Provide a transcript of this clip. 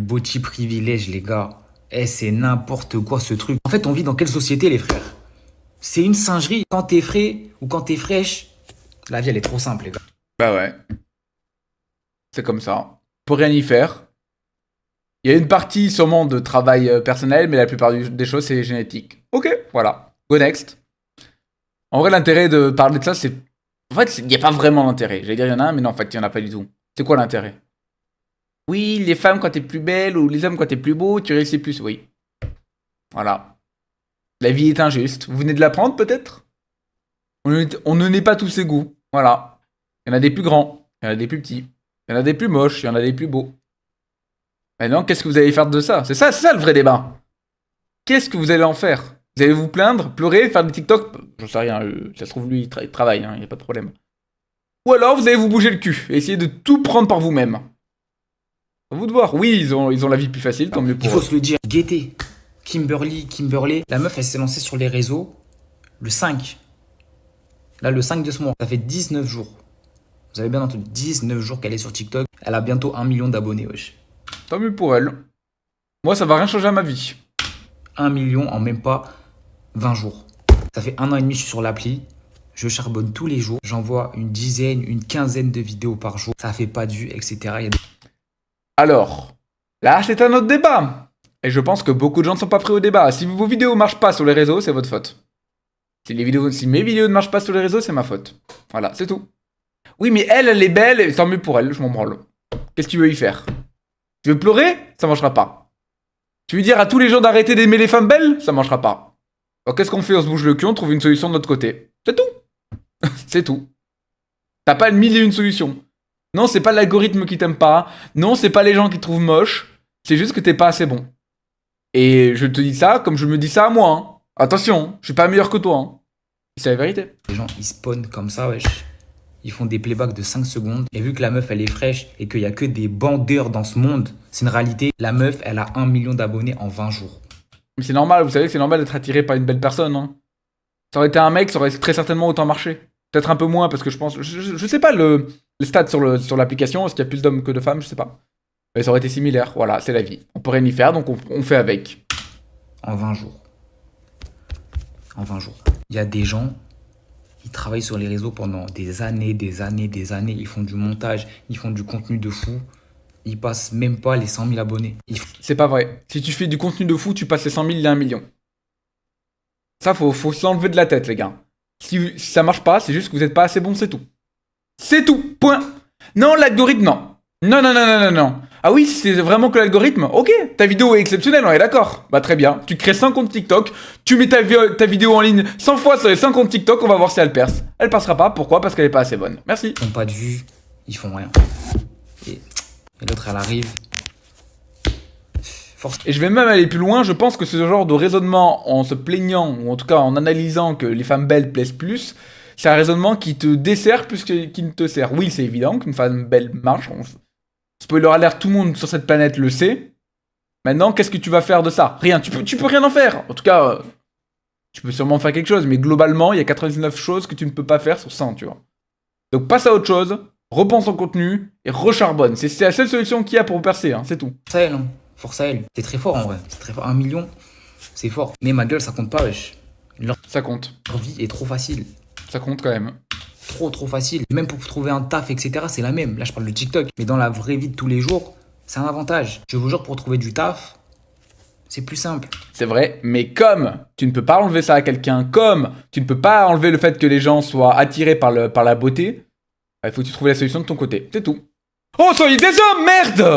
body privilège, les gars. Eh, c'est n'importe quoi ce truc. En fait, on vit dans quelle société, les frères? C'est une singerie. Quand t'es frais ou quand t'es fraîche, la vie, elle est trop simple, les gars. Bah ouais. C'est comme ça. Faut rien y faire. Il y a une partie sûrement de travail personnel, mais la plupart des choses, c'est génétique. Ok, voilà. Go next. En vrai, l'intérêt de parler de ça, c'est... En fait, il n'y a pas vraiment d'intérêt. J'allais dire, il y en a un, mais non, en fait, il n'y en a pas du tout. C'est quoi l'intérêt? Oui, les femmes quand t'es plus belle, ou les hommes quand t'es plus beau, tu réussis plus. Oui. Voilà. La vie est injuste. Vous venez de l'apprendre, peut-être? On ne naît pas tous égaux. Voilà. Il y en a des plus grands, il y en a des plus petits, il y en a des plus moches, il y en a des plus beaux. Maintenant, qu'est-ce que vous allez faire de ça? C'est ça le vrai débat. Qu'est-ce que vous allez en faire? Vous allez vous plaindre, pleurer, faire des TikTok? J'en sais rien, ça se trouve, lui, il travaille, il n'y a pas de problème. Ou alors, vous allez vous bouger le cul et essayer de tout prendre par vous-même. À vous de voir. Oui, ils ont la vie plus facile, tant mieux pour Il faut eux. se le dire. Gaieté. Kimberly. La meuf, elle s'est lancée sur les réseaux le 5. Là, le 5 de ce mois. Ça fait 19 jours. Vous avez bien entendu, 19 jours qu'elle est sur TikTok. Elle a bientôt 1 million d'abonnés, wesh. Tant mieux pour elle. Moi, ça va rien changer à ma vie. 1 million en même pas 20 jours. Ça fait 1 an et demi que je suis sur l'appli. Je charbonne tous les jours. J'envoie une dizaine, une quinzaine de vidéos par jour. Ça fait pas de vues, etc. Il y a des... Alors, là, c'est un autre débat. Et je pense que beaucoup de gens ne sont pas prêts au débat. Si vos vidéos marchent pas sur les réseaux, c'est votre faute. Si mes vidéos ne marchent pas sur les réseaux, c'est ma faute. Voilà, c'est tout. Oui, mais elle est belle, et tant mieux pour elle, je m'en branle. Qu'est-ce que tu veux y faire? Tu veux pleurer? Ça marchera pas. Tu veux dire à tous les gens d'arrêter d'aimer les femmes belles? Ça marchera pas. Alors qu'est-ce qu'on fait? On se bouge le cul, on trouve une solution de notre côté. C'est tout. C'est tout. T'as pas 1001 solutions. Non, c'est pas l'algorithme qui t'aime pas. Non, c'est pas les gens qui te trouvent moche. C'est juste que t'es pas assez bon. Et je te dis ça comme je me dis ça à moi. Hein. Attention, je suis pas meilleur que toi. Hein. C'est la vérité. Les gens, ils spawnent comme ça, wesh. Ils font des playbacks de 5 secondes. Et vu que la meuf, elle est fraîche et qu'il y a que des bandeurs dans ce monde, c'est une réalité. La meuf, elle a 1 million d'abonnés en 20 jours. Mais c'est normal, vous savez que c'est normal d'être attiré par une belle personne. Hein. Ça aurait été un mec, ça aurait très certainement autant marché. Peut-être un peu moins parce que je pense... Je sais pas le stat sur l'application, est-ce qu'il y a plus d'hommes que de femmes, je sais pas. Mais ça aurait été similaire, voilà, c'est la vie. On peut rien y faire, donc on fait avec. En 20 jours. En 20 jours. Il y a des gens, ils travaillent sur les réseaux pendant des années. Ils font du montage, ils font du contenu de fou. Ils passent même pas les 100 000 abonnés. C'est pas vrai. Si tu fais du contenu de fou, tu passes les 100 000, il y a 1 million. Ça, faut s'enlever de la tête, les gars. Si ça marche pas, c'est juste que vous êtes pas assez bon, c'est tout. C'est tout, point. Non, l'algorithme, non. Non. Ah oui, c'est vraiment que l'algorithme. Ok, ta vidéo est exceptionnelle, on est d'accord. Bah très bien, tu crées 100 comptes TikTok, tu mets ta vidéo en ligne 100 fois sur les 100 comptes TikTok, on va voir si elle perce. Elle passera pas, pourquoi? Parce qu'elle est pas assez bonne. Merci. Ils font pas de vues, ils font rien. Et l'autre, elle arrive. Et je vais même aller plus loin, je pense que ce genre de raisonnement en se plaignant, ou en tout cas en analysant que les femmes belles plaisent plus, c'est un raisonnement qui te dessert plus qu'il ne te sert. Oui, c'est évident qu'une femme belle marche. Spoiler alert, tout le monde sur cette planète le sait. Maintenant, qu'est-ce que tu vas faire de ça? Rien, tu peux rien en faire. En tout cas, tu peux sûrement faire quelque chose, mais globalement, il y a 99 choses que tu ne peux pas faire sur 100, tu vois. Donc passe à autre chose, repense ton contenu, et recharbonne. C'est la seule solution qu'il y a pour percer, hein, c'est tout. Force à elle, hein. Force à elle. C'est très fort en vrai. C'est très fort. 1 million, c'est fort. Mais ma gueule, ça compte pas, wesh. Ça compte. Leur vie est trop facile. Ça compte quand même. Trop facile. Même pour trouver un taf, etc., c'est la même. Là, je parle de TikTok. Mais dans la vraie vie de tous les jours, c'est un avantage. Je vous jure, pour trouver du taf, c'est plus simple. C'est vrai, mais comme tu ne peux pas enlever ça à quelqu'un, comme tu ne peux pas enlever le fait que les gens soient attirés par la beauté, il faut que tu trouves la solution de ton côté. C'est tout. Oh, soyez des hommes, merde!